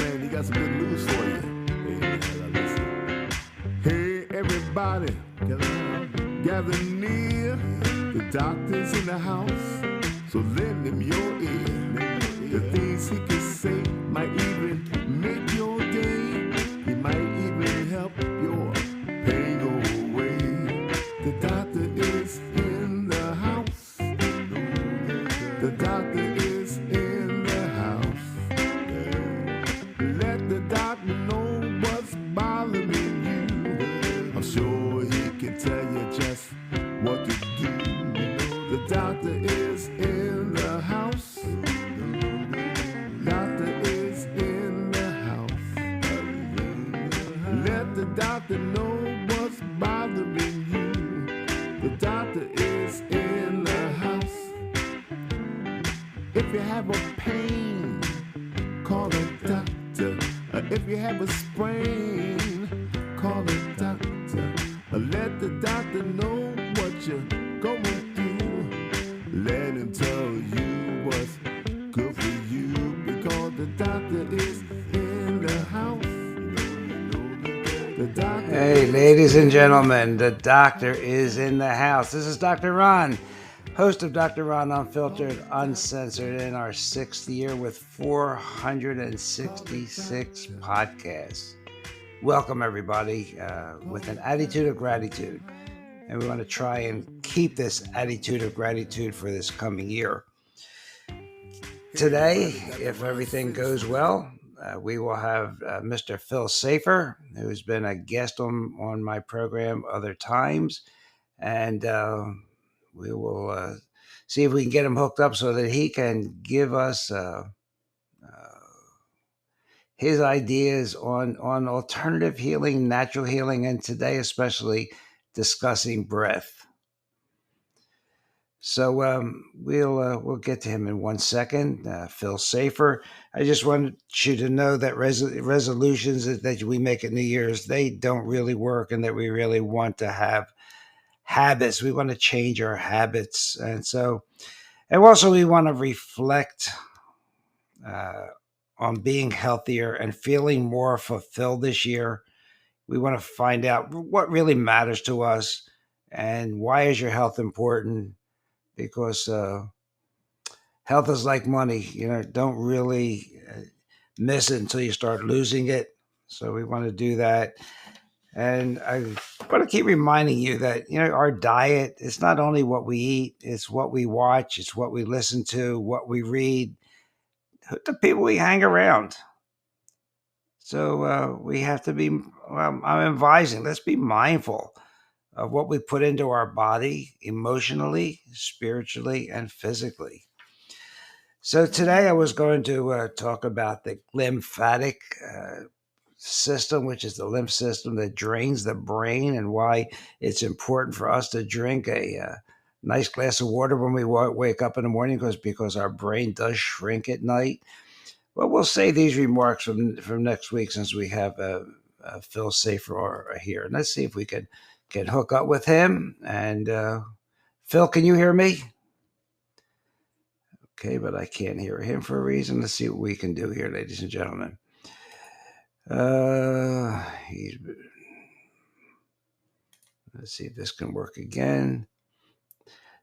man, he got some good news for you. Hey, man, listen. Hey, everybody, gather near. The doctor's in the house, so lend him your ear. The things he can say might even make your day. He might even help your pain go away. The doctor is in the house. The doctor is in the house. Let the doctor know what's bothering you. I'm sure he can tell you just what to do. The doctor is in the house. Doctor is in the house. Let the doctor know what's bothering you. The doctor is in the house. If you have a pain, call a doctor. If you have a sprain, call a doctor. Let the doctor know what you're going through. Let him tell you what's good for you, because the doctor is in the house. The doctor. Hey, ladies and gentlemen, the doctor is in the house. This is Dr. Ron, host of Dr. Ron Unfiltered, Uncensored, in our 6th year with 466 podcasts. Welcome, everybody, with an attitude of gratitude. And we want to try and keep this attitude of gratitude for this coming year. Today, if everything goes well, we will have Mr. Phil Safier, who's been a guest on my program other times. And we will see if we can get him hooked up so that he can give us his ideas on alternative healing, natural healing, and today especially discussing breath. So we'll get to him in 1 second. Phil Safier. I just want you to know that resolutions that we make at New Year's, they don't really work, and that we really want to have habits. We want to change our habits, and also we want to reflect on being healthier and feeling more fulfilled this year. We want to find out what really matters to us and why is your health important, because health is like money. Don't really miss it until you start losing it. So we want to do that. And I want to keep reminding you that, our diet is not only what we eat, it's what we watch, it's what we listen to, what we read, the people we hang around. So we have to be, I'm advising, let's be mindful of what we put into our body emotionally, spiritually, and physically. So today I was going to talk about the lymphatic system, which is the lymph system that drains the brain, and why it's important for us to drink a nice glass of water when we wake up in the morning, because our brain does shrink at night. Well, we'll save these remarks from next week, since we have Phil Safier here. And let's see if we can hook up with him. And Phil, can you hear me? Okay, but I can't hear him for a reason. Let's see what we can do here, ladies and gentlemen. Let's see if this can work again.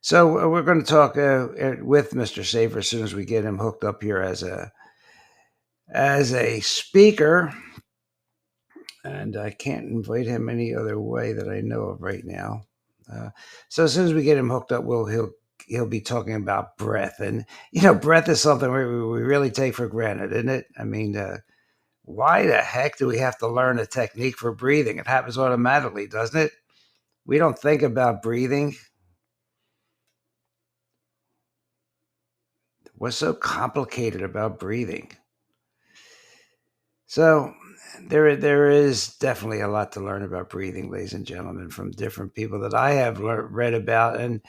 So we're going to talk with Mr. Safier as soon as we get him hooked up here as a speaker. And I can't invite him any other way that I know of right now. So as soon as we get him hooked up, he'll be talking about breath. And, breath is something we really take for granted, isn't it? I mean, why the heck do we have to learn a technique for breathing? It happens automatically, doesn't it? We don't think about breathing. What's so complicated about breathing? So there is definitely a lot to learn about breathing, ladies and gentlemen, from different people that I have read about. And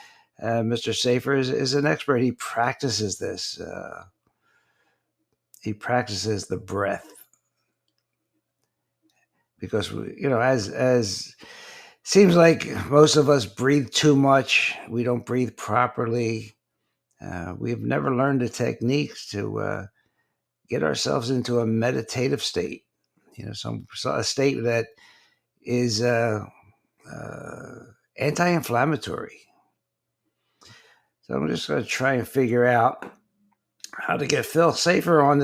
Mr. Safier is an expert. He practices this. He practices the breath. Because, as seems like most of us breathe too much. We don't breathe properly. We've never learned the techniques to get ourselves into a meditative state, a state that is anti-inflammatory. So I'm just going to try and figure out how to get Phil Safier on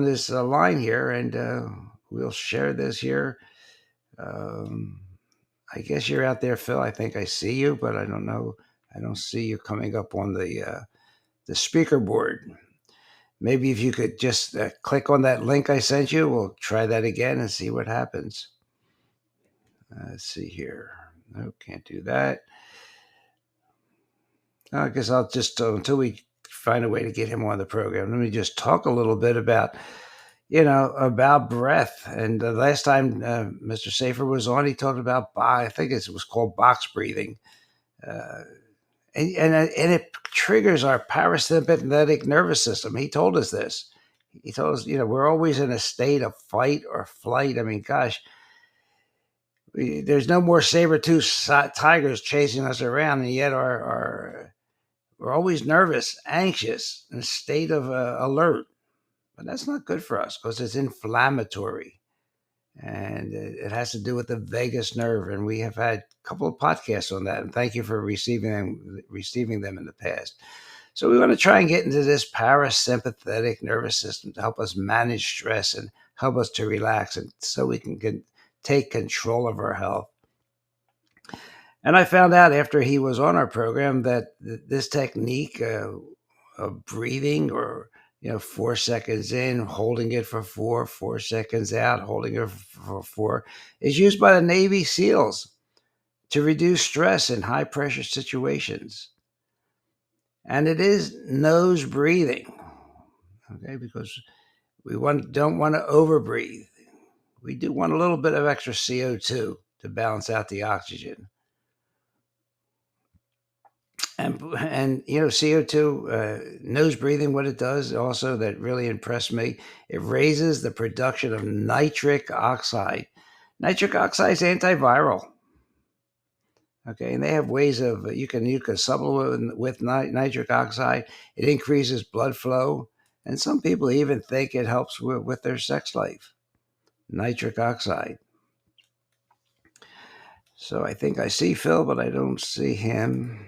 this line here, and we'll share this here. I guess you're out there, Phil. I think I see you, but I don't know. I don't see you coming up on the speaker board. Maybe if you could just click on that link I sent you, we'll try that again and see what happens. Let's see here. No, can't do that. I guess I'll just, until we find a way to get him on the program, let me just talk a little bit about breath. And the last time Mr. Safier was on, he talked about, I think it was called box breathing. And it triggers our parasympathetic nervous system. He told us this. He told us, we're always in a state of fight or flight. I mean, gosh, there's no more saber-toothed tigers chasing us around, and yet we're always nervous, anxious, in a state of alert. But that's not good for us because it's inflammatory. And it has to do with the vagus nerve. And we have had a couple of podcasts on that. And thank you for receiving them in the past. So we want to try and get into this parasympathetic nervous system to help us manage stress and help us to relax, and so we can take control of our health. And I found out after he was on our program that this technique of breathing, or 4 seconds in, holding it for 4 seconds out, holding it for 4, is used by the Navy SEALs to reduce stress in high pressure situations. And it is nose breathing, okay, because we don't want to overbreathe. We do want a little bit of extra CO2 to balance out the oxygen. And CO2, nose breathing, what it does also that really impressed me, it raises the production of nitric oxide. Nitric oxide is antiviral. Okay, and they have ways of, you can supplement with nitric oxide. It increases blood flow, and some people even think it helps with their sex life. Nitric oxide. So I think I see Phil, but I don't see him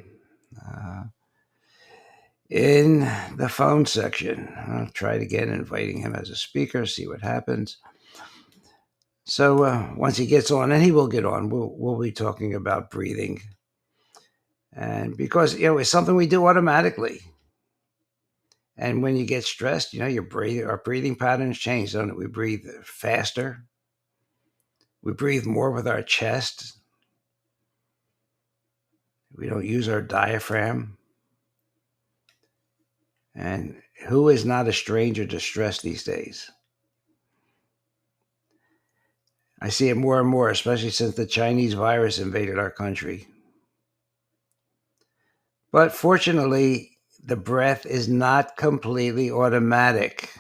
in the phone section. I'll try it again, inviting him as a speaker, see what happens. So once he gets on, and he will get on, we'll be talking about breathing. And because, it's something we do automatically. And when you get stressed, our breathing patterns change, don't it? We breathe faster. We breathe more with our chest. We don't use our diaphragm. And who is not a stranger to stress these days? I see it more and more, especially since the Chinese virus invaded our country. But fortunately, the breath is not completely automatic.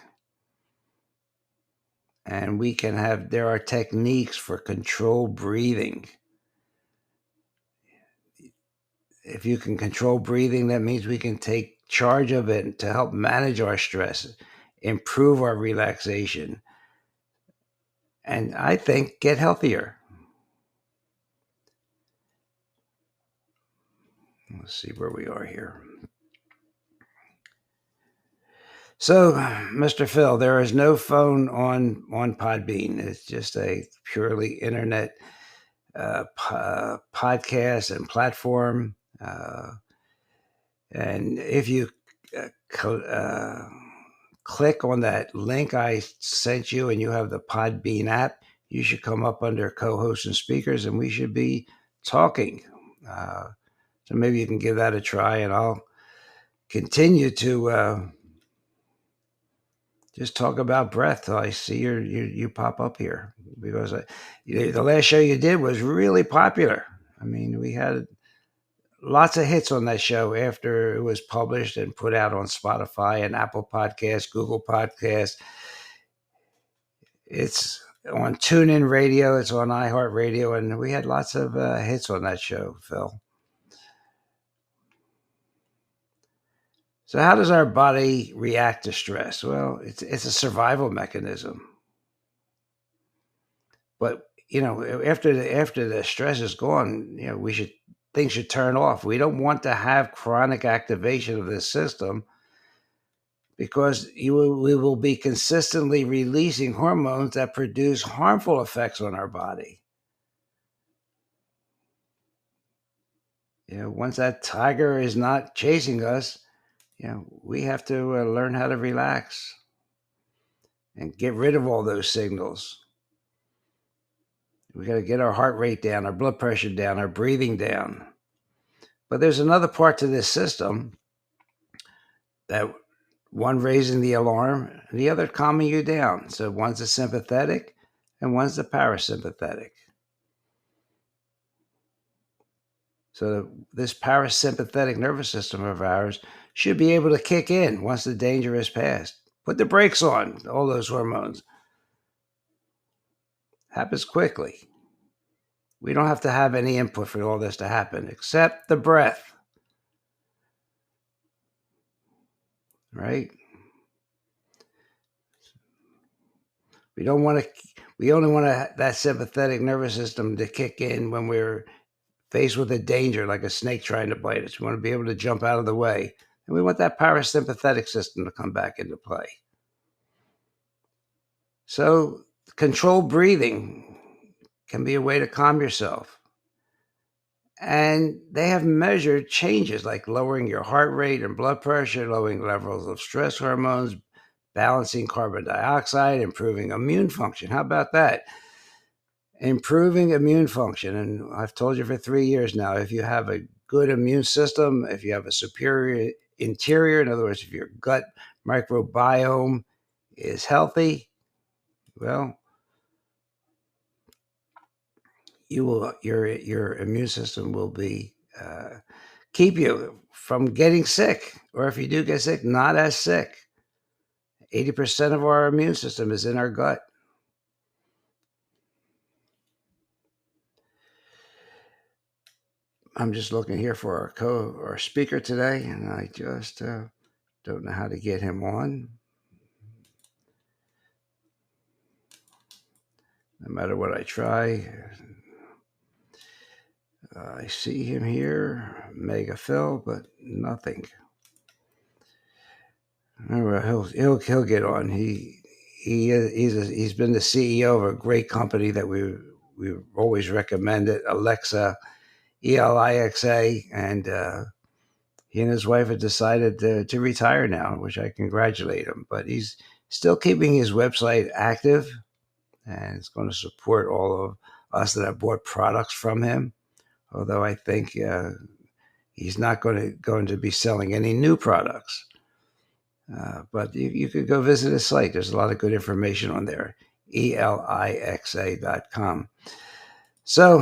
And there are techniques for controlled breathing. If you can control breathing, that means we can take charge of it to help manage our stress, improve our relaxation, and I think get healthier. Let's see where we are here. So, Mr. Phil, there is no phone on Podbean. It's just a purely internet podcast and platform. And if you click on that link I sent you and you have the Podbean app, you should come up under co-hosts and speakers, and we should be talking. So maybe you can give that a try, and I'll continue to just talk about breath till I see you pop up here, because the last show you did was really popular. I mean, we had lots of hits on that show after it was published and put out on Spotify and Apple Podcasts, Google Podcasts. It's on TuneIn Radio. It's on iHeartRadio, and we had lots of hits on that show, Phil. So how does our body react to stress? Well, it's a survival mechanism. But after the stress is gone, things should turn off. We don't want to have chronic activation of this system because we will be consistently releasing hormones that produce harmful effects on our body. Once that tiger is not chasing us, we have to learn how to relax and get rid of all those signals. We got to get our heart rate down, our blood pressure down, our breathing down. But there's another part to this system that one raising the alarm and the other calming you down. So one's the sympathetic and one's the parasympathetic. So this parasympathetic nervous system of ours should be able to kick in once the danger is past. Put the brakes on all those hormones. Happens quickly. We don't have to have any input for all this to happen except the breath. Right? We only want that sympathetic nervous system to kick in when we're faced with a danger, like a snake trying to bite us. We want to be able to jump out of the way. And we want that parasympathetic system to come back into play. So controlled breathing can be a way to calm yourself. And they have measured changes like lowering your heart rate and blood pressure, lowering levels of stress hormones, balancing carbon dioxide, improving immune function. How about that? Improving immune function. And I've told you for 3 years now, if you have a good immune system, if you have a superior interior, in other words, if your gut microbiome is healthy, well, your immune system will be keep you from getting sick, or if you do get sick, not as sick. 80% of our immune system is in our gut. I'm just looking here for our speaker today, and I just don't know how to get him on. No matter what I try, I see him here, Mega Phil, but nothing. He'll get on. He's been the CEO of a great company that we've always recommended, Alexa, ELIXA, and he and his wife have decided to retire now, which I congratulate him. But he's still keeping his website active, and it's going to support all of us that have bought products from him. Although I think he's not going to be selling any new products. But you could go visit his site. There's a lot of good information on there, elixa.com. So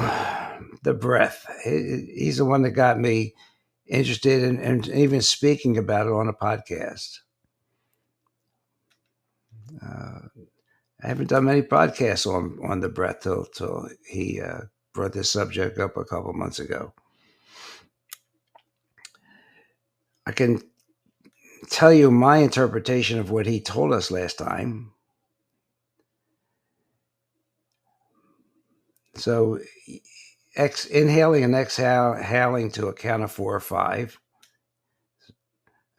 the breath, he's the one that got me interested in even speaking about it on a podcast. I haven't done many podcasts on the breath till he brought this subject up a couple months ago. I can tell you my interpretation of what he told us last time. So inhaling and exhaling to a count of 4 or 5.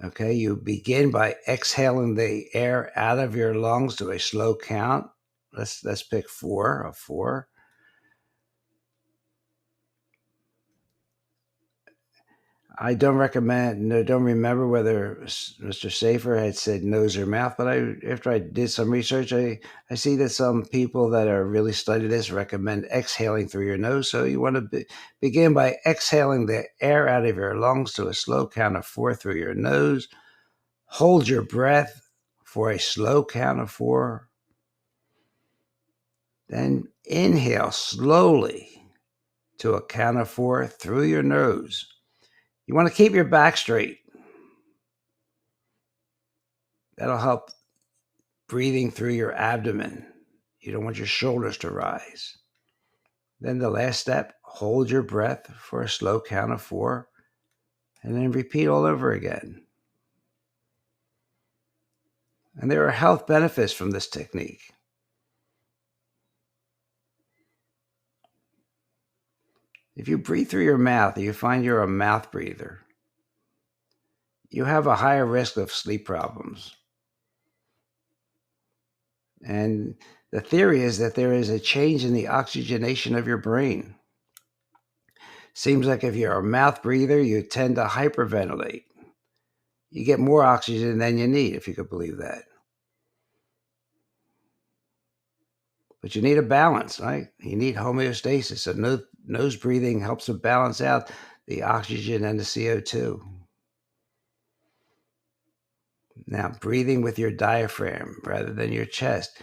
Okay, you begin by exhaling the air out of your lungs to a slow count. Let's pick 4. 4. I don't remember whether Mr. Safier had said nose or mouth, but after I did some research, I see that some people that are really study this recommend exhaling through your nose. So you want to begin by exhaling the air out of your lungs to a slow count of 4 through your nose. Hold your breath for a slow count of 4. Then inhale slowly to a count of 4 through your nose. You want to keep your back straight. That'll help breathing through your abdomen. You don't want your shoulders to rise. Then the last step, hold your breath for a slow count of 4, and then repeat all over again. And there are health benefits from this technique. If you breathe through your mouth and you find you're a mouth breather, you have a higher risk of sleep problems. And the theory is that there is a change in the oxygenation of your brain. Seems like if you're a mouth breather, you tend to hyperventilate. You get more oxygen than you need, if you could believe that. But you need a balance, right? You need homeostasis. So nose breathing helps to balance out the oxygen and the CO2. Now, breathing with your diaphragm rather than your chest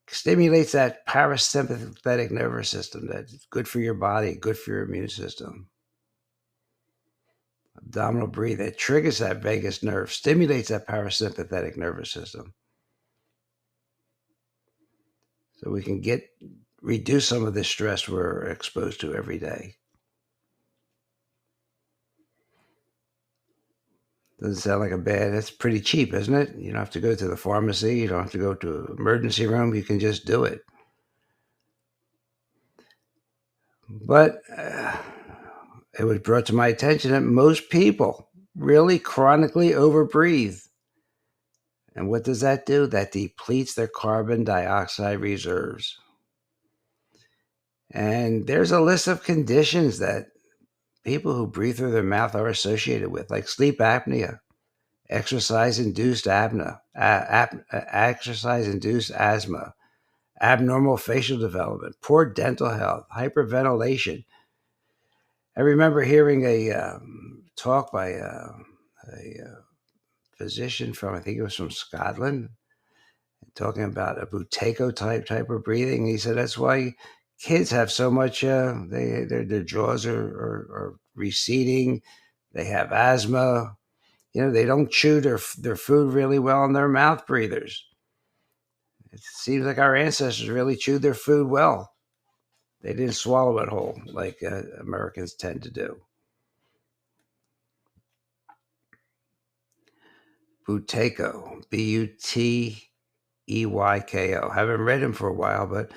stimulates that parasympathetic nervous system that's good for your body, good for your immune system. Abdominal breathing, it triggers that vagus nerve, stimulates that parasympathetic nervous system. So we can reduce some of the stress we're exposed to every day. Doesn't sound like it's pretty cheap, isn't it? You don't have to go to the pharmacy. You don't have to go to an emergency room. You can just do it. But it was brought to my attention that most people really chronically overbreathe. And what does that do? That depletes their carbon dioxide reserves. And there's a list of conditions that people who breathe through their mouth are associated with, like sleep apnea, exercise-induced exercise-induced asthma, abnormal facial development, poor dental health, hyperventilation. I remember hearing a talk by a physician from, I think it was from Scotland, talking about a Buteyko type of breathing. He said that's why kids have so much, their jaws are receding, they have asthma. They don't chew their food really well, and they're mouth breathers. It seems like our ancestors really chewed their food well. They didn't swallow it whole like Americans tend to do. Buteyko, Buteyko. Haven't read him for a while, but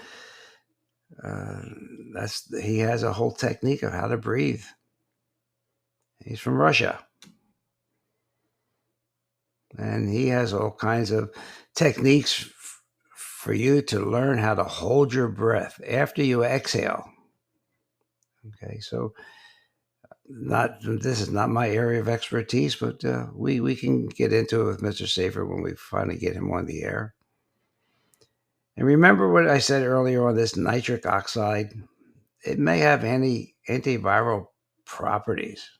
he has a whole technique of how to breathe. He's from Russia. And he has all kinds of techniques for you to learn how to hold your breath after you exhale. Okay, so this is not my area of expertise, but we can get into it with Mr. Safier when we finally get him on the air. And remember what I said earlier on this nitric oxide? It may have antiviral properties.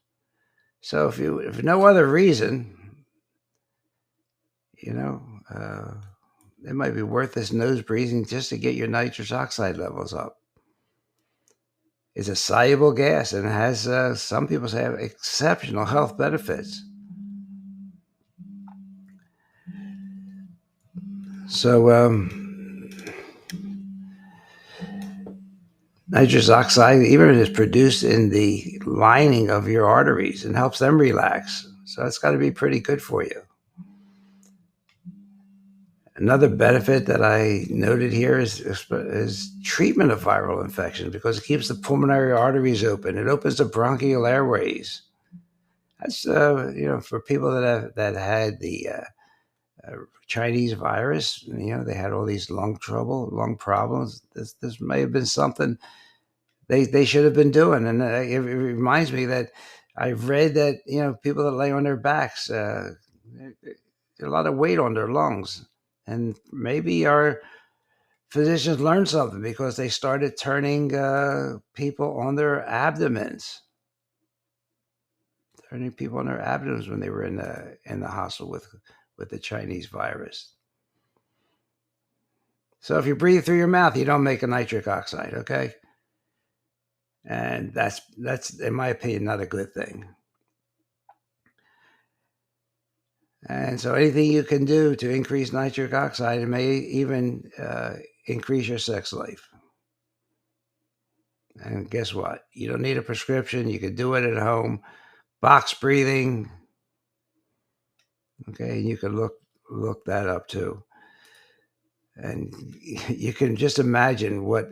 So if no other reason, it might be worth this nose breathing just to get your nitrous oxide levels up. It's a soluble gas and it has, some people say, exceptional health benefits. So nitrous oxide, even if it's produced in the lining of your arteries, and helps them relax. So it's got to be pretty good for you. Another benefit that I noted here is treatment of viral infections, because it keeps the pulmonary arteries open. It opens the bronchial airways. That's for people that had the Chinese virus. They had all these lung problems. This may have been something they should have been doing. And it reminds me that I've read that people that lay on their backs, a lot of weight on their lungs. And maybe our physicians learned something because they started turning people on their abdomens. Turning people on their abdomens when they were in the hospital with the Chinese virus. So if you breathe through your mouth, you don't make a nitric oxide, okay? And that's in my opinion not a good thing. And so anything you can do to increase nitric oxide, it may even increase your sex life. And guess what? You don't need a prescription. You can do it at home. Box breathing. Okay, and you can look look that up too. And you can just imagine what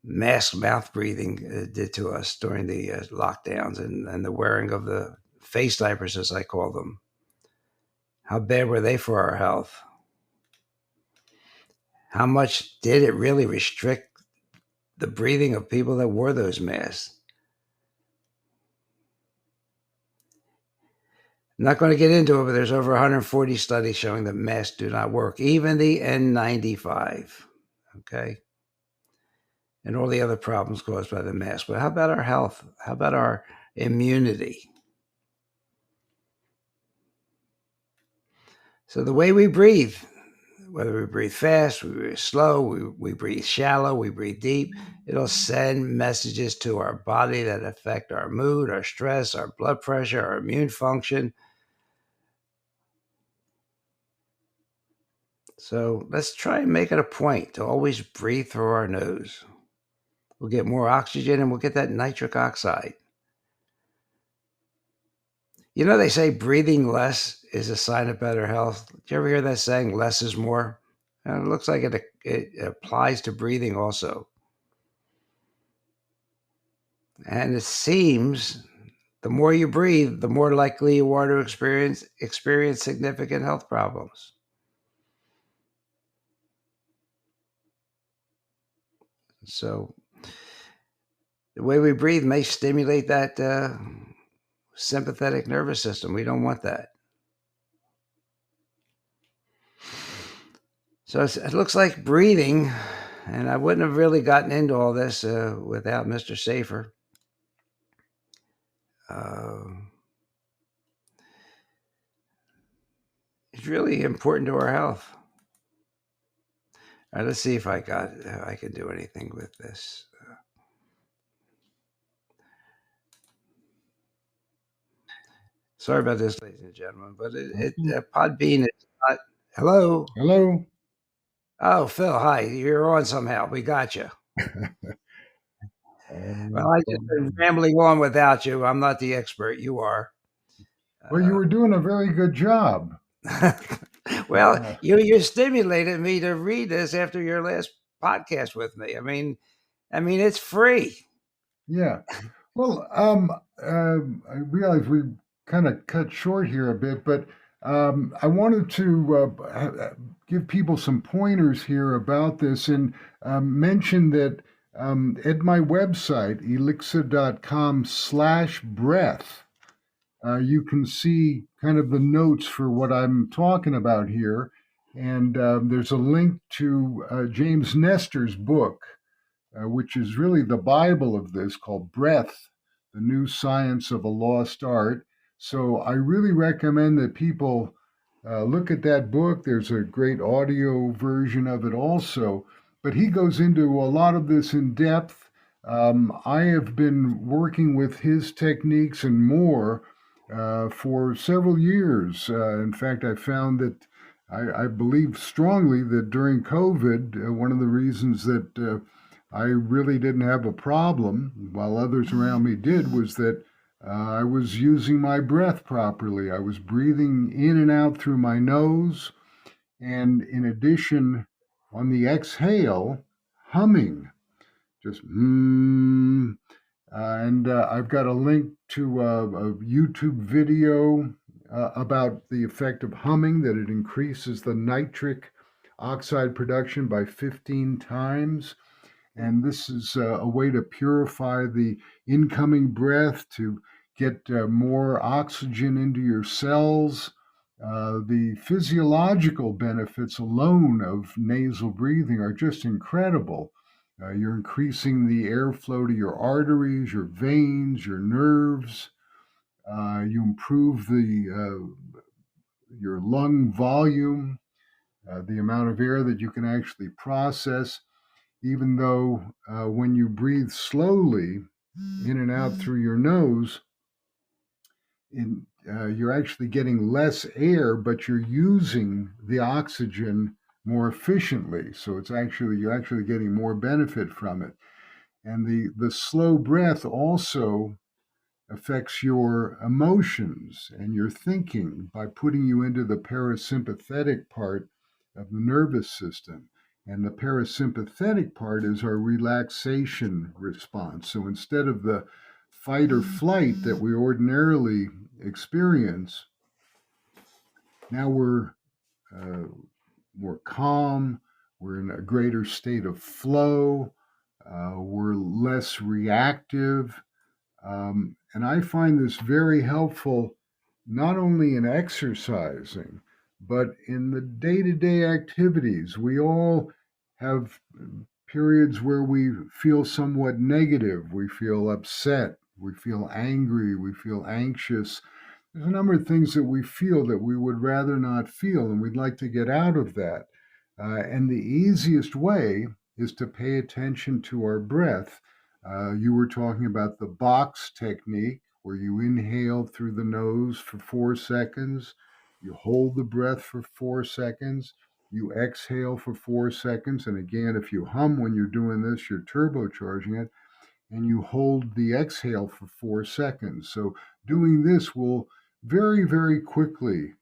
mask mouth breathing did to us during the lockdowns and the wearing of the face diapers, as I call them. How bad were they for our health? How much did it really restrict the breathing of people that wore those masks? I'm not going to get into it, but there's over 140 studies showing that masks do not work, even the N95. Okay. And all the other problems caused by the mask. But how about our health? How about our immunity? So the way we breathe, whether we breathe fast, we breathe slow, we breathe shallow, we breathe deep, it'll send messages to our body that affect our mood, our stress, our blood pressure, our immune function. So let's try and make it a point to always breathe through our nose. We'll get more oxygen and we'll get that nitric oxide. You know, they say breathing less is a sign of better health. Did you ever hear that saying, less is more? And it looks like it applies to breathing also. And it seems the more you breathe, the more likely you are to experience significant health problems. So the way we breathe may stimulate that sympathetic nervous system. We don't want that. So it looks like breathing, and I wouldn't have really gotten into all this without Mr. Safier. It's really important to our health. All right, let's see if I can do anything with this. Sorry about this, ladies and gentlemen, but Podbean is not. Hello. Hello. Oh, Phil, hi. You're on somehow. We got you. Well, I just been rambling on without you. I'm not the expert. You are. Well, you were doing a very good job. Well, you stimulated me to read this after your last podcast with me. I mean, it's free. Yeah. Well, I realize we kind of cut short here a bit, but I wanted to give people some pointers here about this and mention that at my website, elixir.com/breath, you can see kind of the notes for what I'm talking about here. And there's a link to James Nestor's book, which is really the Bible of this, called Breath, The New Science of a Lost Art. So I really recommend that people look at that book. There's a great audio version of it also. But he goes into a lot of this in depth. I have been working with his techniques and more for several years. In fact, I found that I believe strongly that during COVID, one of the reasons that I really didn't have a problem, while others around me did, was that I was using my breath properly. I was breathing in and out through my nose, and in addition, on the exhale, humming, just and I've got a link to a YouTube video about the effect of humming, that it increases the nitric oxide production by 15 times. And this is a way to purify the incoming breath, to get more oxygen into your cells. The physiological benefits alone of nasal breathing are just incredible. You're increasing the airflow to your arteries, your veins, your nerves. You improve your lung volume, the amount of air that you can actually process, even though when you breathe slowly in and out through your nose, you're actually getting less air, but you're using the oxygen more efficiently. So you're actually getting more benefit from it. And the slow breath also affects your emotions and your thinking by putting you into the parasympathetic part of the nervous system. And the parasympathetic part is our relaxation response. So instead of the fight or flight that we ordinarily experience, now we're uh, more calm, we're in a greater state of flow, we're less reactive. And I find this very helpful not only in exercising, but in the day to day activities. We all have periods where we feel somewhat negative, we feel upset, we feel angry, we feel anxious. There's a number of things that we feel that we would rather not feel, and we'd like to get out of that. And the easiest way is to pay attention to our breath. You were talking about the box technique, where you inhale through the nose for 4 seconds, you hold the breath for 4 seconds, you exhale for 4 seconds. And again, if you hum when you're doing this, you're turbocharging it, and you hold the exhale for 4 seconds. So doing this will very, very quickly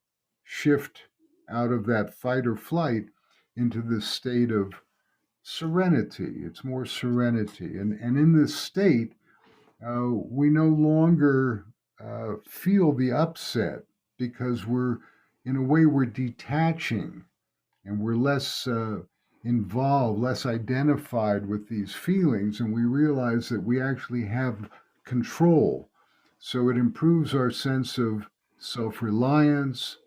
shift out of that fight or flight into this state of serenity. It's more serenity. And in this state, we no longer feel the upset because in a way, we're detaching and we're less involved, less identified with these feelings. And we realize that we actually have control. So it improves our sense of self reliance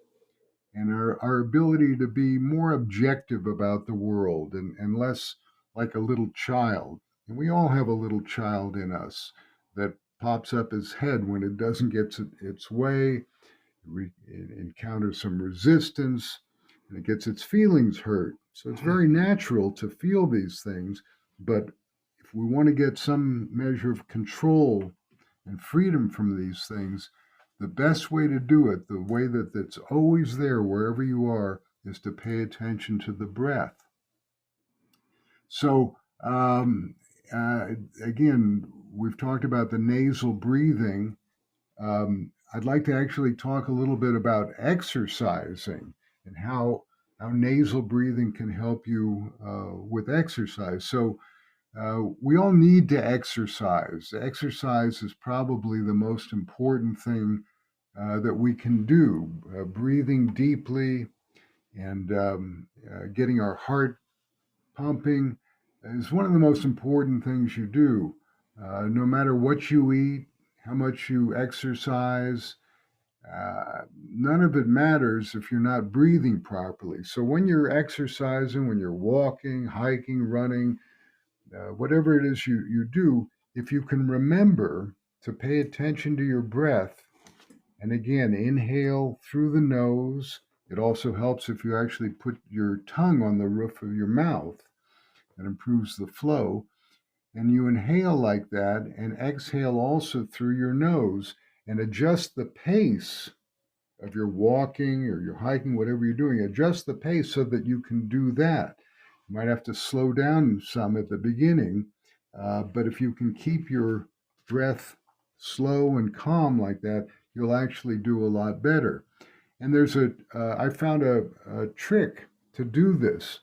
and our ability to be more objective about the world and less like a little child. And we all have a little child in us that pops up his head when it doesn't get its way, it encounters some resistance, and it gets its feelings hurt. So it's very natural to feel these things. But if we want to get some measure of control and freedom from these things, the best way to do it, the way that it's always there wherever you are, is to pay attention to the breath. So, again, we've talked about the nasal breathing. I'd like to actually talk a little bit about exercising and how nasal breathing can help you with exercise. So, we all need to exercise. Exercise is probably the most important thing that we can do. Breathing deeply and getting our heart pumping is one of the most important things you do. No matter what you eat, how much you exercise, none of it matters if you're not breathing properly. So when you're exercising, when you're walking, hiking, running, whatever it is you do, if you can remember to pay attention to your breath, and again, inhale through the nose. It also helps if you actually put your tongue on the roof of your mouth. That improves the flow. And you inhale like that and exhale also through your nose and adjust the pace of your walking or your hiking, whatever you're doing. Adjust the pace so that you can do that. You might have to slow down some at the beginning, but if you can keep your breath slow and calm like that, you'll actually do a lot better. And I found a trick to do this,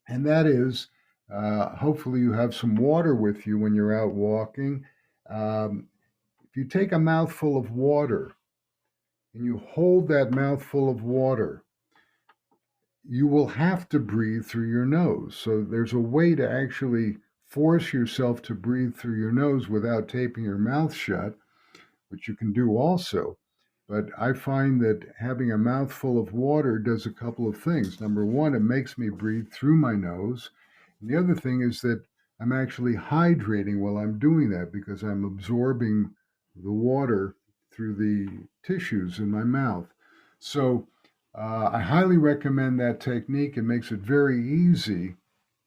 and that is, hopefully you have some water with you when you're out walking. If you take a mouthful of water and you hold that mouthful of water, you will have to breathe through your nose. So there's a way to actually force yourself to breathe through your nose without taping your mouth shut, which you can do also. But I find that having a mouthful of water does a couple of things. Number one, it makes me breathe through my nose. And the other thing is that I'm actually hydrating while I'm doing that because I'm absorbing the water through the tissues in my mouth. So I highly recommend that technique. It makes it very easy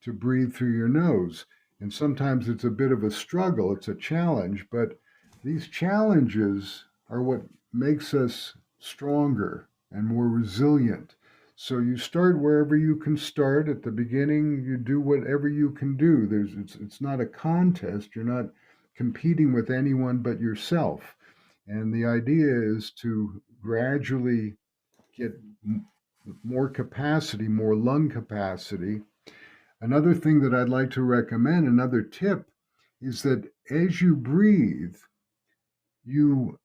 to breathe through your nose. And sometimes it's a bit of a struggle, it's a challenge, but these challenges are what makes us stronger and more resilient. So you start wherever you can start. At the beginning, you do whatever you can do. It's not a contest. You're not competing with anyone but yourself. And the idea is to gradually get more capacity, more lung capacity. Another thing that I'd like to recommend, another tip, is that as you breathe, you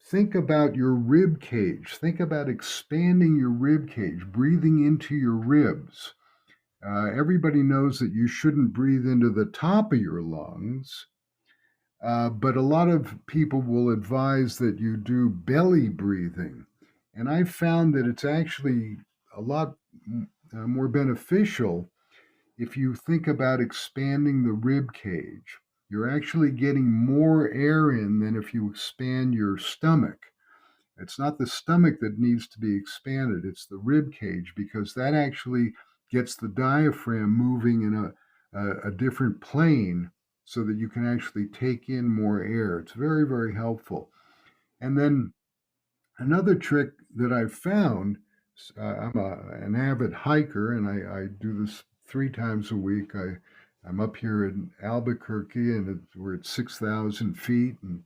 think about your rib cage. Think about expanding your rib cage, breathing into your ribs. Everybody knows that you shouldn't breathe into the top of your lungs, but a lot of people will advise that you do belly breathing. And I've found that it's actually a lot more beneficial if you think about expanding the rib cage. You're actually getting more air in than if you expand your stomach. It's not the stomach that needs to be expanded, it's the rib cage, because that actually gets the diaphragm moving in a different plane so that you can actually take in more air. It's very, very helpful. And then another trick that I've found, an avid hiker, and I do this 3 times a week. I'm up here in Albuquerque, and we're at 6,000 feet, and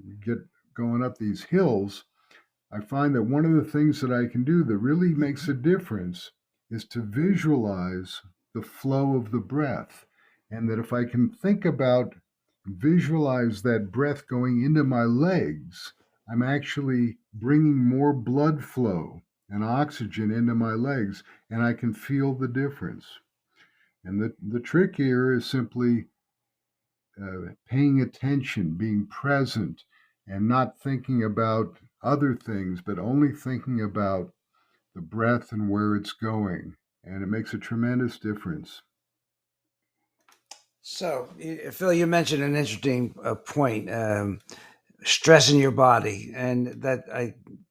we get going up these hills. I find that one of the things that I can do that really makes a difference is to visualize the flow of the breath. And that if I can think about, visualize that breath going into my legs, I'm actually bringing more blood flow and oxygen into my legs, and I can feel the difference. And the trick here is simply paying attention, being present, and not thinking about other things, but only thinking about the breath and where it's going. And it makes a tremendous difference. So, Phil, you mentioned an interesting point, stressing your body, and that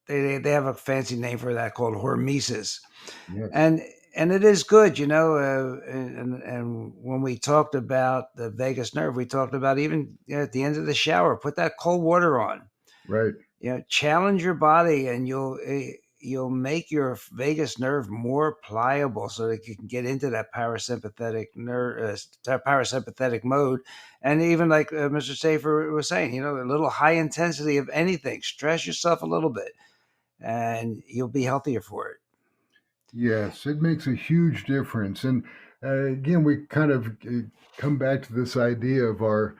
they have a fancy name for that called hormesis, Yes. and it is good, and when we talked about the vagus nerve, we talked about even at the end of the shower, put that cold water on. Right. Challenge your body, and you'll make your vagus nerve more pliable so that you can get into that parasympathetic nerve, parasympathetic mode. And even like Mr. Safer was saying, a little high intensity of anything, stress yourself a little bit, and you'll be healthier for it. Yes, it makes a huge difference. And again, we kind of come back to this idea of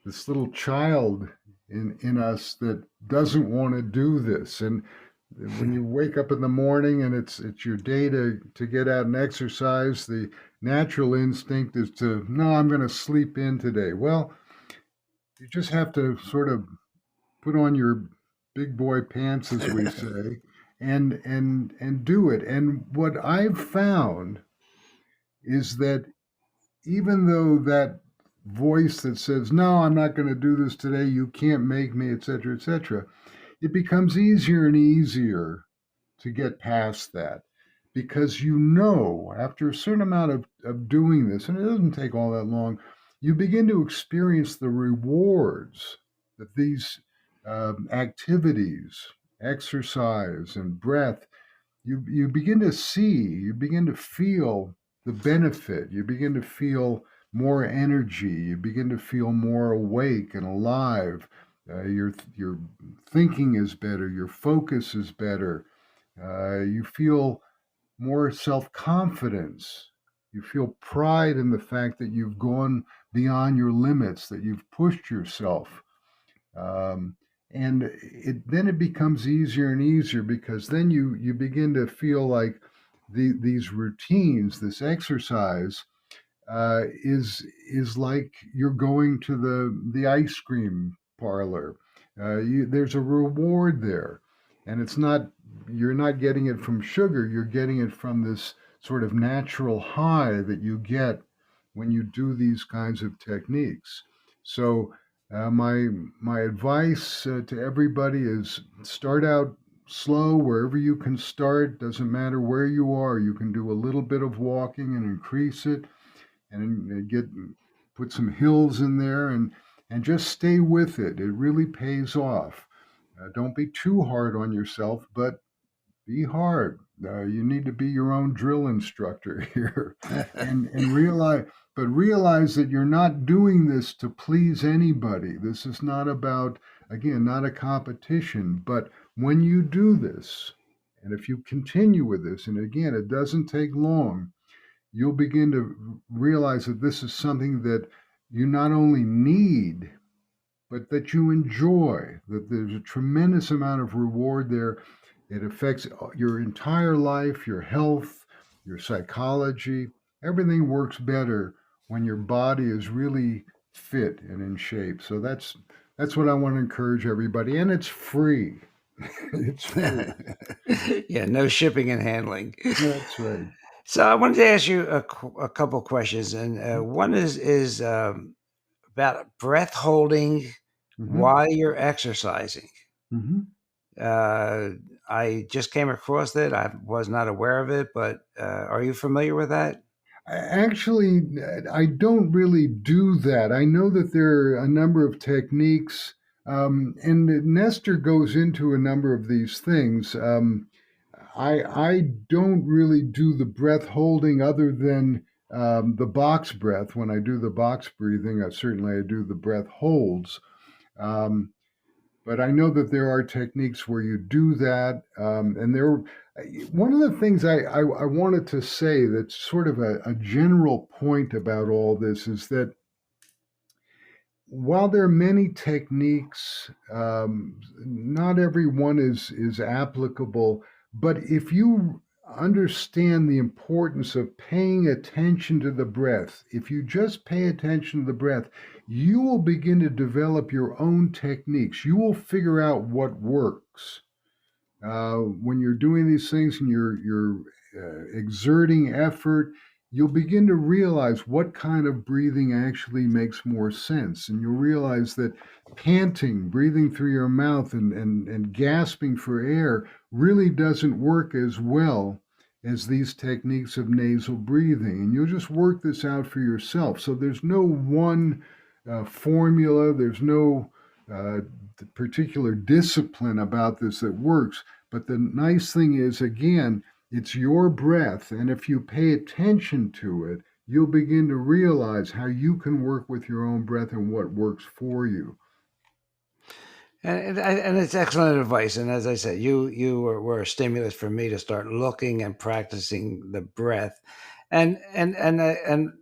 this little child in us that doesn't want to do this. And when you wake up in the morning and it's your day to get out and exercise, the natural instinct is to, no, I'm going to sleep in today. Well, you just have to sort of put on your big boy pants, as we say, and do it. And what I've found is that even though that voice that says, no, I'm not going to do this today, you can't make me, etc., it becomes easier and easier to get past that, because after a certain amount of doing this, and it doesn't take all that long, you begin to experience the rewards that these activities, exercise and breath, you begin to see, you begin to feel the benefit, you begin to feel more energy, you begin to feel more awake and alive. Your thinking is better, your focus is better, you feel more self confidence. You feel pride in the fact that you've gone beyond your limits, that you've pushed yourself. Um, and then it becomes easier and easier, because then you begin to feel like these routines, this exercise, is like you're going to the ice cream parlor. There's a reward there, and you're not getting it from sugar. You're getting it from this sort of natural high that you get when you do these kinds of techniques. So my advice to everybody is, start out slow wherever you can start. Doesn't matter where you are. You can do a little bit of walking and increase it, and put some hills in there, and just stay with it. It really pays off. Don't be too hard on yourself, but Be hard. You need to be your own drill instructor here, and realize that you're not doing this to please anybody. This is not about, again, not a competition. But when you do this, and if you continue with this, and again, it doesn't take long, you'll begin to realize that this is something that you not only need, but that you enjoy, that there's a tremendous amount of reward there. It affects your entire life, your health, your psychology. Everything works better when your body is really fit and in shape. So that's what I want to encourage everybody, and it's free. It's free. Yeah, no shipping and handling. That's right. So I wanted to ask you a couple questions, and one is about breath holding Mm-hmm. while you're exercising. Mm-hmm. Uh, I just came across it. I was not aware of it, but are you familiar with that? Actually, I don't really do that. I know that there are a number of techniques, and Nestor goes into a number of these things. I don't really do the breath holding other than the box breath. When I do the box breathing, certainly I do the breath holds. Um, but I know that there are techniques where you do that, and there. One of the things I wanted to say that's sort of a general point about all this is that while there are many techniques, not every one is applicable. But if you understand the importance of paying attention to the breath, if you just pay attention to the breath, you will begin to develop your own techniques. You will figure out what works when you're doing these things and you're exerting effort, you'll begin to realize what kind of breathing actually makes more sense. And you'll realize that panting, breathing through your mouth and gasping for air really doesn't work as well as these techniques of nasal breathing. And you'll just work this out for yourself. So there's no one formula, there's no uh, particular discipline about this that works. But the nice thing is, again, it's your breath. And if you pay attention to it, you'll begin to realize how you can work with your own breath and what works for you. And it's excellent advice. And as I said, were a stimulus for me to start looking and practicing the breath. And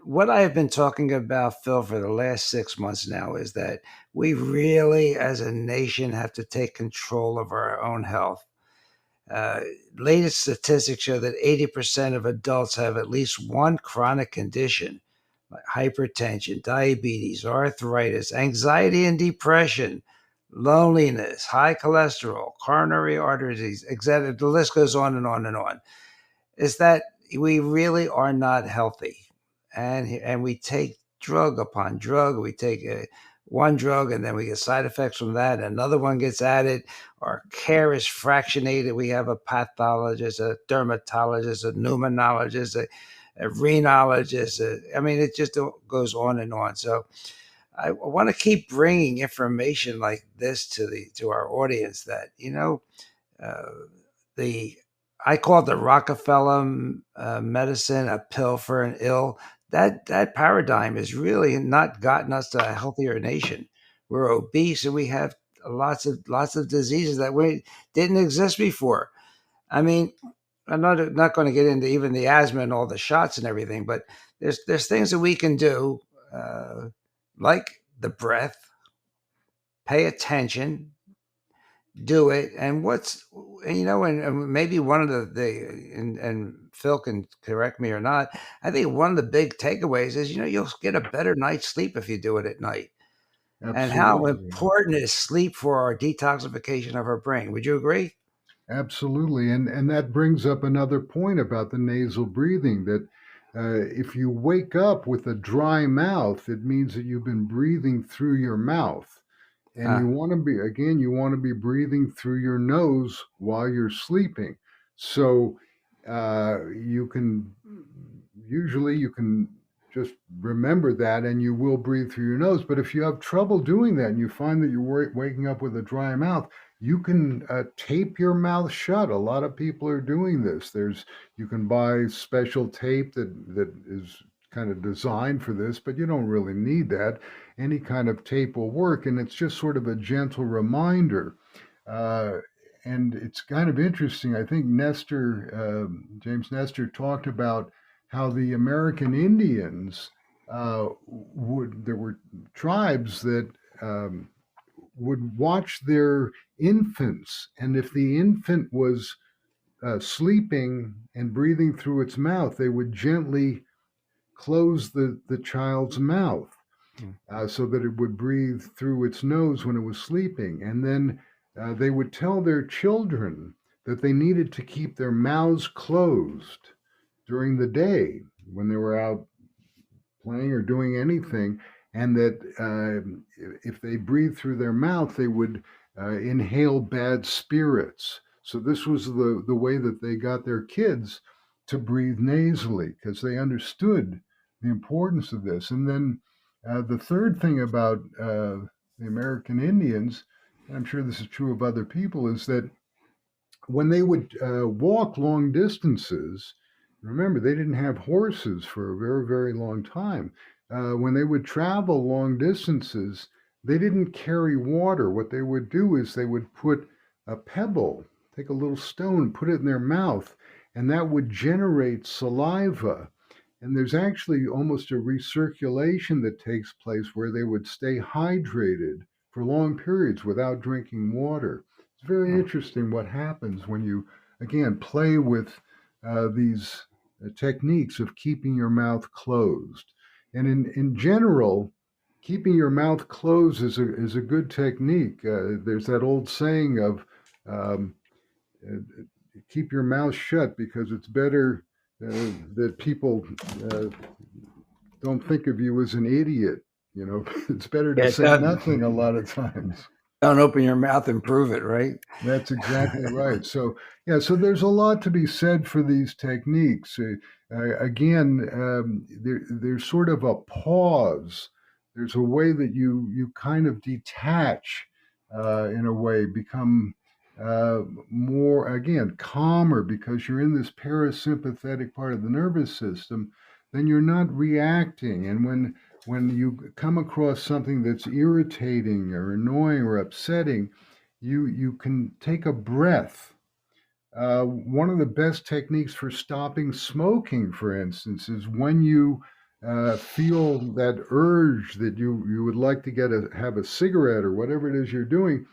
what I have been talking about, Phil, for the last 6 months now is that we really, as a nation, have to take control of our own health. Uh, Latest statistics show that 80% of adults have at least one chronic condition, like hypertension, diabetes, arthritis, anxiety and depression, loneliness, high cholesterol, coronary artery disease, etc. The list goes on and on and on. Is that we really are not healthy, and we take drug upon drug. We take one drug, and then we get side effects from that. Another one gets added. Our care is fractionated. We have a pathologist, a dermatologist, a pneumonologist, a rhenologist. I mean, it just goes on and on. So I want to keep bringing information like this to our audience. That uh, the I call it the Rockefeller medicine, a pill for an ill. That paradigm has really not gotten us to a healthier nation. We're obese and we have lots of diseases that we didn't exist before. I mean, I'm not going to get into even the asthma and all the shots and everything, but there's things that we can do, uh, like the breath, pay attention, do it. And and maybe one of and Phil can correct me or not. I think one of the big takeaways is, you'll get a better night's sleep if you do it at night, and how Absolutely. important is sleep for our detoxification of our brain. Would you agree? Absolutely. And that brings up another point about the nasal breathing that if you wake up with a dry mouth, it means that you've been breathing through your mouth. And Uh, you want to be breathing through your nose while you're sleeping. So you can usually you can just remember that and you will breathe through your nose. But if you have trouble doing that and you find that you're waking up with a dry mouth, you can tape your mouth shut. A lot of people are doing this. You can buy special tape that is kind of designed for this, but you don't really need that. Any kind of tape will work, and it's just sort of a gentle reminder. Uh, and it's kind of interesting. I think James Nestor, talked about how the American Indians there were tribes that would watch their infants, and if the infant was sleeping and breathing through its mouth, they would gently close the child's mouth so that it would breathe through its nose when it was sleeping. And then they would tell their children that they needed to keep their mouths closed during the day when they were out playing or doing anything, and that if they breathed through their mouth, they would inhale bad spirits. So this was the way that they got their kids to breathe nasally, because they understood the importance of this. And then the third thing about the American Indians, and I'm sure this is true of other people, is that when they would walk long distances, remember, they didn't have horses for a very, very long time. When they would travel long distances, they didn't carry water. What they would do is they would put a pebble, take a little stone, put it in their mouth, and that would generate saliva. And there's actually almost a recirculation that takes place where they would stay hydrated for long periods without drinking water. It's very interesting what happens when you, again, play with these techniques of keeping your mouth closed. And in general, keeping your mouth closed is a good technique. There's that old saying of um, uh, keep your mouth shut, because it's better that people uh, don't think of you as an idiot. You know, it's better to Yeah, say nothing a lot of times. don't open your mouth and prove it, right? That's exactly right. So, yeah, so there's a lot to be said for these techniques. Again, there's sort of a pause. There's a way that you kind of detach, in a way, become more, again, calmer, because you're in this parasympathetic part of the nervous system. Then you're not reacting, and when you come across something that's irritating or annoying or upsetting, you can take a breath. One of the best techniques for stopping smoking, for instance, is when you feel that urge that you would like to have a cigarette or whatever it is you're doing.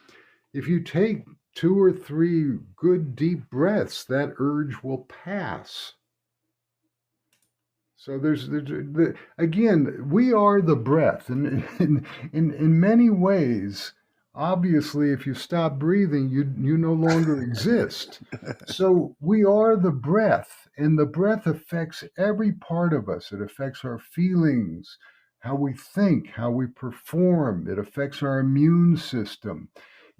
If you take 2 or 3 good deep breaths, that urge will pass. So again, we are the breath, and in many ways, obviously, if you stop breathing, you no longer exist. So we are the breath, and the breath affects every part of us. It affects our feelings, how we think, how we perform. It affects our immune system.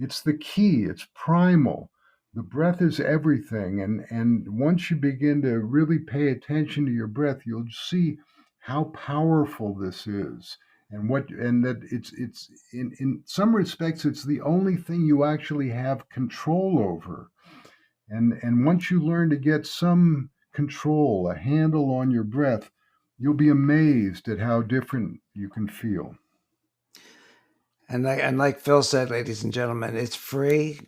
It's the key. It's primal. The breath is everything, and once you begin to really pay attention to your breath, you'll see how powerful this is, and that it's in some respects it's the only thing you actually have control over. And once you learn to get some control, a handle on your breath, you'll be amazed at how different you can feel. And like Phil said, ladies and gentlemen, it's free,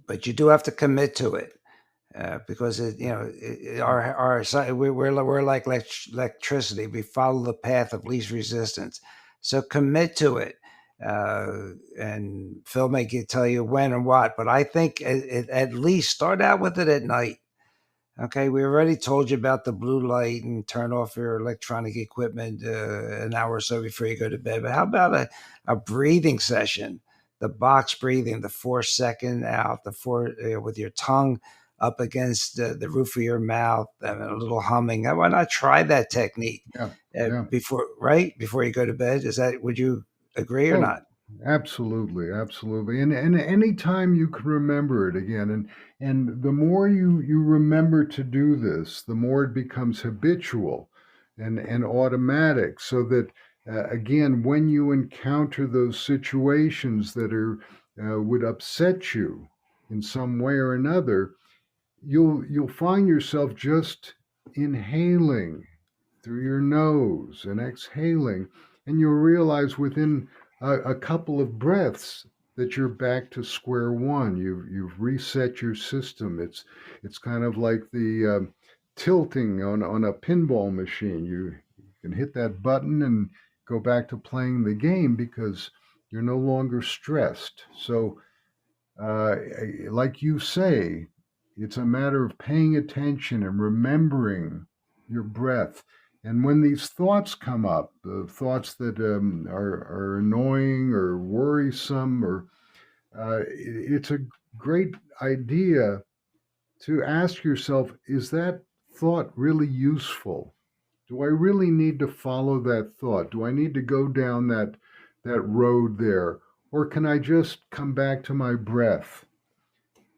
but you do have to commit to it. Because we're like electricity. We follow the path of least resistance. So commit to it. And Phil may tell you when and what, but I think at least start out with it at night. Okay, we already told you about the blue light and turn off your electronic equipment an hour or so before you go to bed. But how about a breathing session? The box breathing, the 4 second out, the four with your tongue up against the roof of your mouth, and a little humming. Why not try that technique Yeah. before you go to bed? Would you agree or not? Absolutely, absolutely. And any time you can remember it again, and the more you remember to do this, the more it becomes habitual and automatic, so that when you encounter those situations that would upset you, in some way or another, you'll find yourself just inhaling through your nose and exhaling, and you'll realize within a couple of breaths that you're back to square one. You've reset your system. It's kind of like the tilting on a pinball machine. You can hit that button and go back to playing the game because you're no longer stressed. So, uh, like you say, it's a matter of paying attention and remembering your breath. And when these thoughts come up, the thoughts that are annoying or worrisome, or it's a great idea to ask yourself, is that thought really useful? Do I really need to follow that thought? Do I need to go down that road there? Or can I just come back to my breath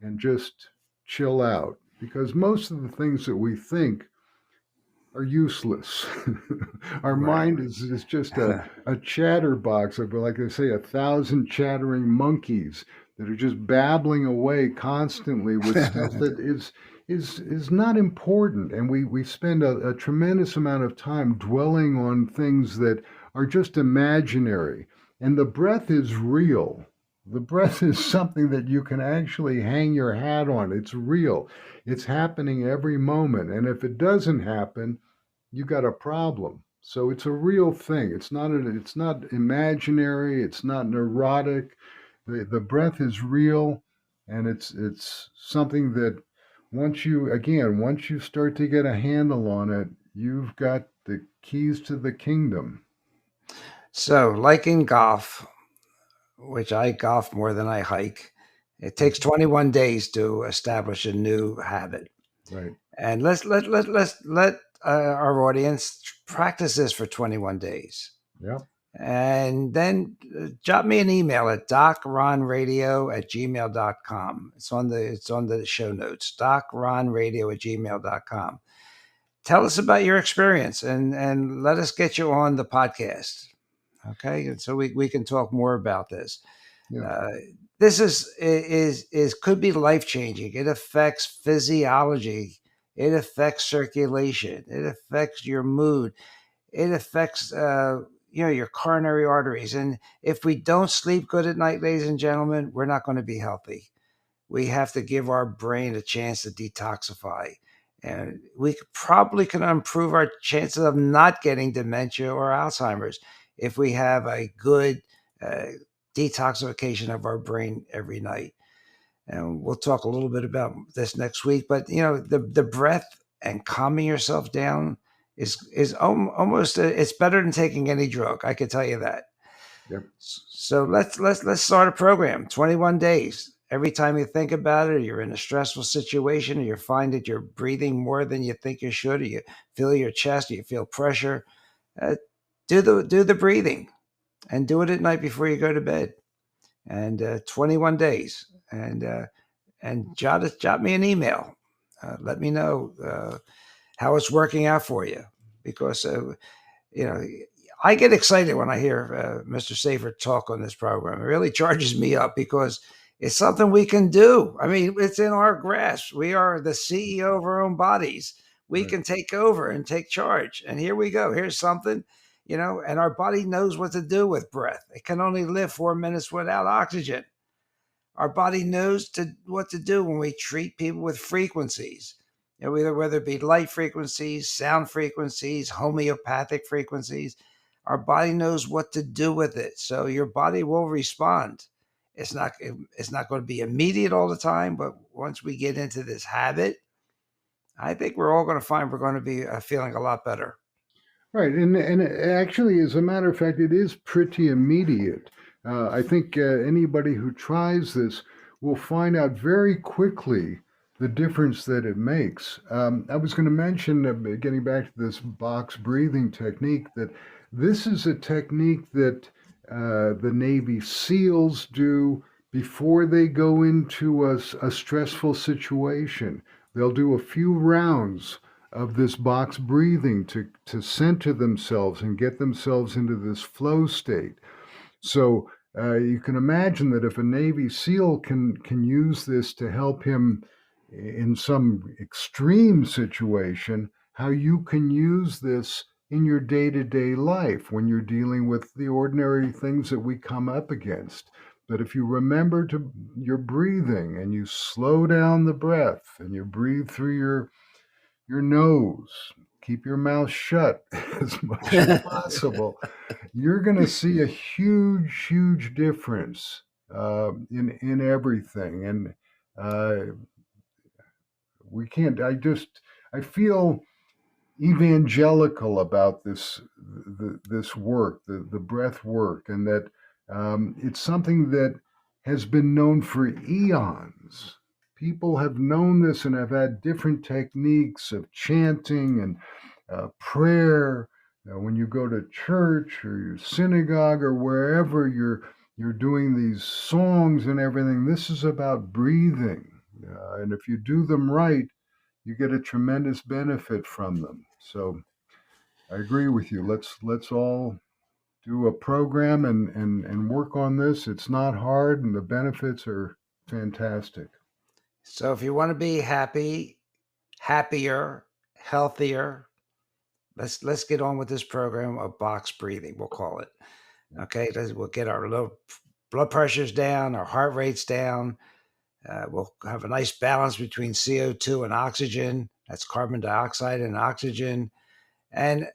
and just chill out? Because most of the things that we think are useless. Our Right. mind is just a chatterbox of, like they say, 1,000 chattering monkeys that are just babbling away constantly with stuff that is not important. And we spend a tremendous amount of time dwelling on things that are just imaginary. And the breath is real. The breath is something that you can actually hang your hat on. It's real. It's happening every moment. And if it doesn't happen, you got a problem. So it's a real thing. It's not imaginary. It's not neurotic. The breath is real, and it's something that once you start to get a handle on it, you've got the keys to the kingdom. So, like in golf, which I golf more than I hike, it takes 21 days to establish a new habit. Right. And let's let our audience practice this for 21 days. Yeah. And then drop me an email at docronradio@gmail.com. It's on the show notes, docronradio@gmail.com. Tell us about your experience and let us get you on the podcast. Okay. And so we can talk more about this. Yeah. This is could be life changing. It affects physiology. It affects circulation. It affects your mood. It affects your coronary arteries. And if we don't sleep good at night, ladies and gentlemen, we're not going to be healthy. We have to give our brain a chance to detoxify. And we probably can improve our chances of not getting dementia or Alzheimer's if we have a good detoxification of our brain every night. And we'll talk a little bit about this next week. But the breath and calming yourself down is almost it's better than taking any drug. I can tell you that. Yep. So let's start a program. 21 days. Every time you think about it, or you're in a stressful situation, or you find that you're breathing more than you think you should, or you feel your chest, or you feel pressure, do the breathing, and do it at night before you go to bed. And 21 days, and jot me an email. Let me know how it's working out for you, because I get excited when I hear Mr. Safier talk on this program. It really charges me up because it's something we can do. I mean, it's in our grasp. We are the CEO of our own bodies. We Right. can take over and take charge. And here we go. Here's something, and our body knows what to do with breath. It can only live 4 minutes without oxygen. Our body knows what to do when we treat people with frequencies. Whether it be light frequencies, sound frequencies, homeopathic frequencies, our body knows what to do with it. So your body will respond. It's not going to be immediate all the time, but once we get into this habit, I think we're all going to find we're going to be feeling a lot better. Right, and actually, as a matter of fact, it is pretty immediate. I think anybody who tries this will find out very quickly the difference that it makes. I was going to mention, getting back to this box breathing technique, that this is a technique that the Navy SEALs do before they go into a stressful situation. They'll do a few rounds of this box breathing to center themselves and get themselves into this flow state. So You can imagine that if a Navy SEAL can use this to help him in some extreme situation, how you can use this in your day-to-day life when you're dealing with the ordinary things that we come up against. But if you remember to your breathing and you slow down the breath and you breathe through your nose, keep your mouth shut as much as possible, you're going to see a huge difference in everything. And uh, we can't. I feel evangelical about this work, the breath work, and that it's something that has been known for eons. People have known this and have had different techniques of chanting and prayer. When you go to church or your synagogue or wherever you're doing these songs and everything, this is about breathing, and if you do them right, you get a tremendous benefit from them. So I agree with you. Let's all do a program and work on this. It's not hard, and the benefits are fantastic. So if you want to be happy, happier, healthier, let's get on with this program of box breathing. We'll call it. Okay, we'll get our low blood pressures down, our heart rates down. We'll have a nice balance between CO2 and oxygen. That's carbon dioxide and oxygen. And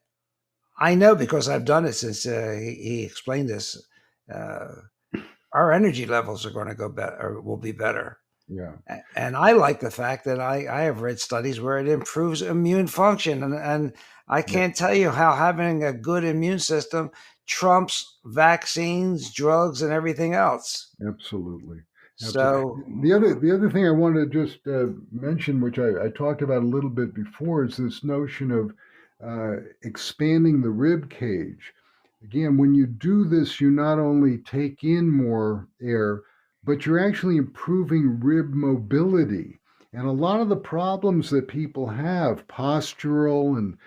I know because I've done it since he explained this. Uh, our energy levels are going to go better, or will be better. Yeah. And I like the fact that I have read studies where it improves immune function. And I can't tell you how having a good immune system trumps vaccines, drugs, and everything else. Absolutely. So the other thing I want to just mention, which I talked about a little bit before, is this notion of expanding the rib cage. Again, when you do this, you not only take in more air, but you're actually improving rib mobility. And a lot of the problems that people have, postural and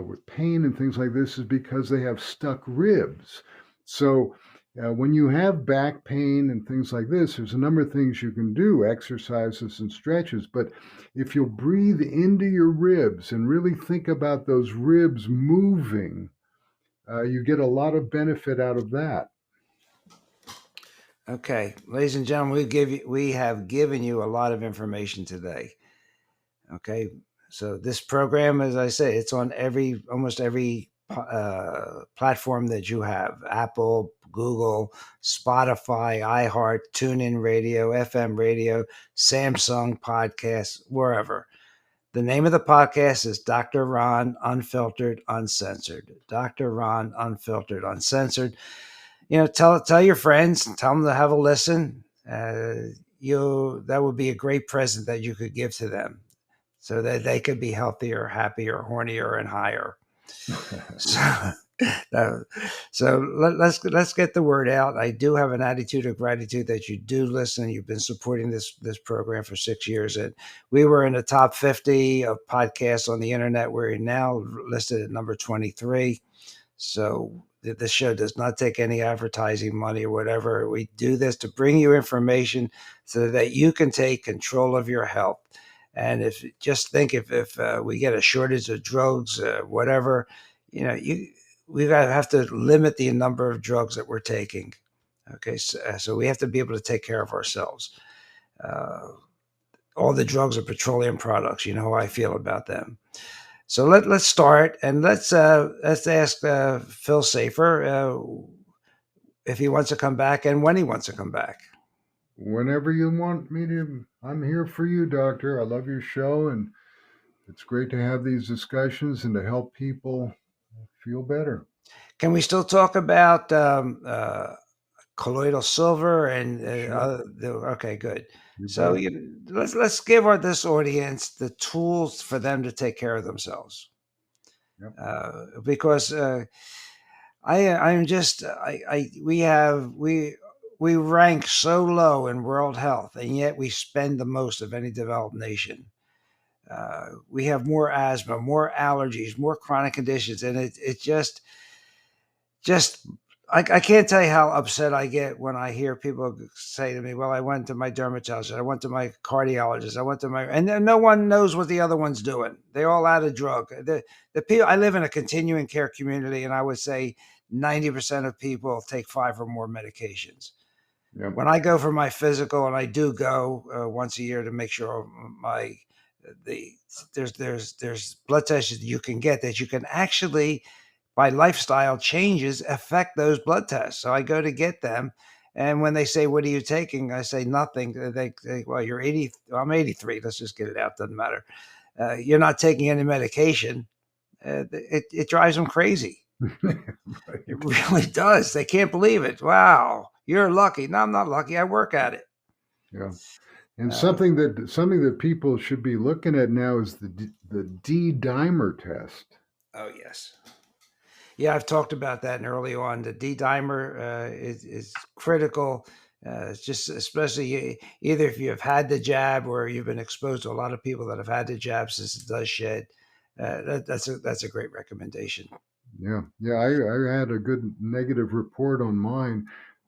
with pain and things like this, is because they have stuck ribs. So when you have back pain and things like this, there's a number of things you can do, exercises and stretches. But if you'll breathe into your ribs and really think about those ribs moving, you get a lot of benefit out of that. okay, ladies and gentlemen, we have given you a lot of information today. Okay, so this program, as I say, it's on almost every platform that you have: Apple, Google, Spotify, iHeart, TuneIn Radio, FM Radio, Samsung Podcasts, wherever. The name of the podcast is Dr. Ron Unfiltered Uncensored. Dr. Ron Unfiltered Uncensored. Tell your friends, tell them to have a listen. That would be a great present that you could give to them, so that they could be healthier, happier, hornier, and higher. So let's get the word out. I do have an attitude of gratitude that you do listen. You've been supporting this program for 6 years, and we were in the top 50 of podcasts on the internet. We're now listed at number 23. So the show does not take any advertising money or whatever. We do this to bring you information so that you can take control of your health. And if we get a shortage of drugs, whatever, we have to limit the number of drugs that we're taking. Okay, so we have to be able to take care of ourselves. All the drugs are petroleum products. You know how I feel about them. So let's start, and let's ask Phil Safier if he wants to come back and when he wants to come back. Whenever you want me to, I'm here for you, Doctor. I love your show, and it's great to have these discussions and to help people feel better. Can we still talk about colloidal silver and Sure. okay, good. You So bet. let's give this audience the tools for them to take care of themselves. Yep. Because I'm just we rank so low in world health, and yet we spend the most of any developed nation. We have more asthma, more allergies, more chronic conditions, and it just I can't tell you how upset I get when I hear people say to me, well, I went to my dermatologist, I went to my cardiologist, I went to my, and then no one knows what the other one's doing. They're all out of drug. The people, I live in a continuing care community, and I would say 90% of people take 5 or more medications. Yep. When I go for my physical, and I do go once a year to make sure there's blood tests that you can get that you can actually, by lifestyle changes, affect those blood tests. So I go to get them. And when they say, what are you taking? I say nothing. They well, you're 80. I'm 83. Let's just get it out. Doesn't matter. You're not taking any medication. It drives them crazy. Right. It really does. They can't believe it. Wow, you're lucky. No, I'm not lucky. I work at it. Yeah. And something that people should be looking at now is the D-dimer test. Oh, yes. Yeah, I've talked about that early on. The D-dimer is critical. It's just especially either if you've had the jab or you've been exposed to a lot of people that have had the jab since it does shed. That's a great recommendation. Yeah. I had a good negative report on mine.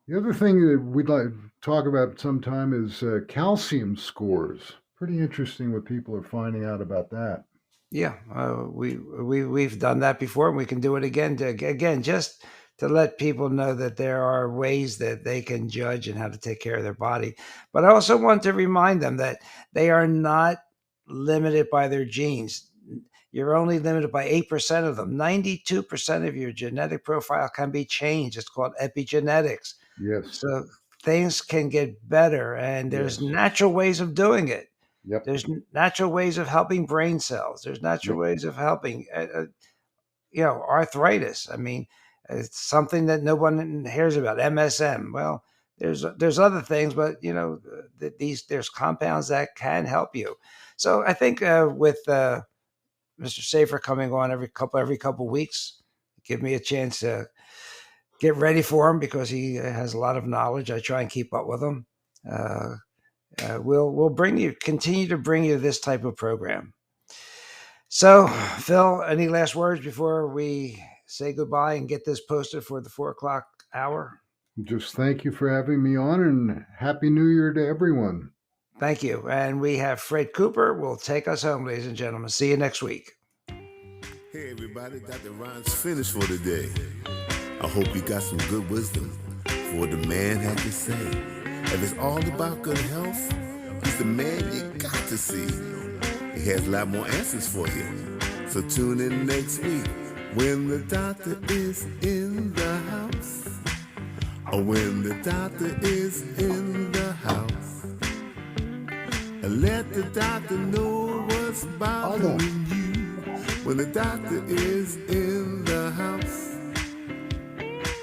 The other thing that we'd like to talk about sometime is calcium scores. Pretty interesting what people are finding out about that. Yeah, we've done that before, and we can do it again. Just to let people know that there are ways that they can judge and how to take care of their body. But I also want to remind them that they are not limited by their genes. You're only limited by 8% of them. 92% of your genetic profile can be changed. It's called epigenetics. Yes. So things can get better, and there's natural ways of doing it. Yep. There's natural ways of helping brain cells. There's natural ways of helping, arthritis. I mean, it's something that no one hears about. MSM. Well, there's other things, but there's compounds that can help you. So I think with Mr. Safier coming on every couple weeks, give me a chance to get ready for him because he has a lot of knowledge. I try and keep up with him. We'll continue to bring you this type of program. So, Phil, any last words before we say goodbye and get this posted for the 4:00 hour? Just thank you for having me on, and Happy New Year to everyone. Thank you. And we have Fred Cooper will take us home, ladies and gentlemen. See you next week. Hey, everybody, Dr. Ron's finished for today. I hope you got some good wisdom for what the man had to say. If it's all about good health, he's the man you got to see. He has a lot more answers for you. So tune in next week when the doctor is in the house. Or when the doctor is in the house. And let the doctor know what's bothering you. When the doctor is in the house.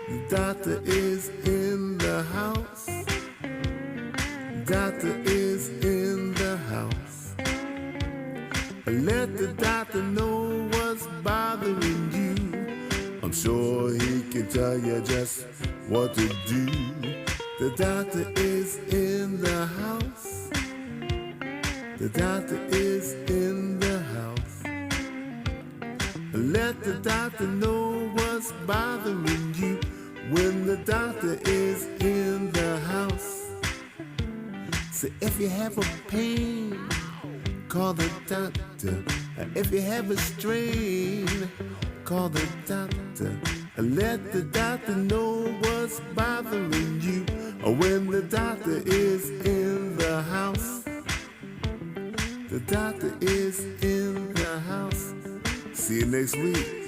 The doctor is in the house. Doctor is in the house. Let the doctor know what's bothering you. I'm sure he can tell you just what to do. The doctor is in the house. The doctor is in the house. Let the doctor know what's bothering you. When the doctor is in the house. So if you have a pain, call the doctor. If you have a strain, call the doctor. Let the doctor know what's bothering you. When the doctor is in the house. The doctor is in the house. See you next week.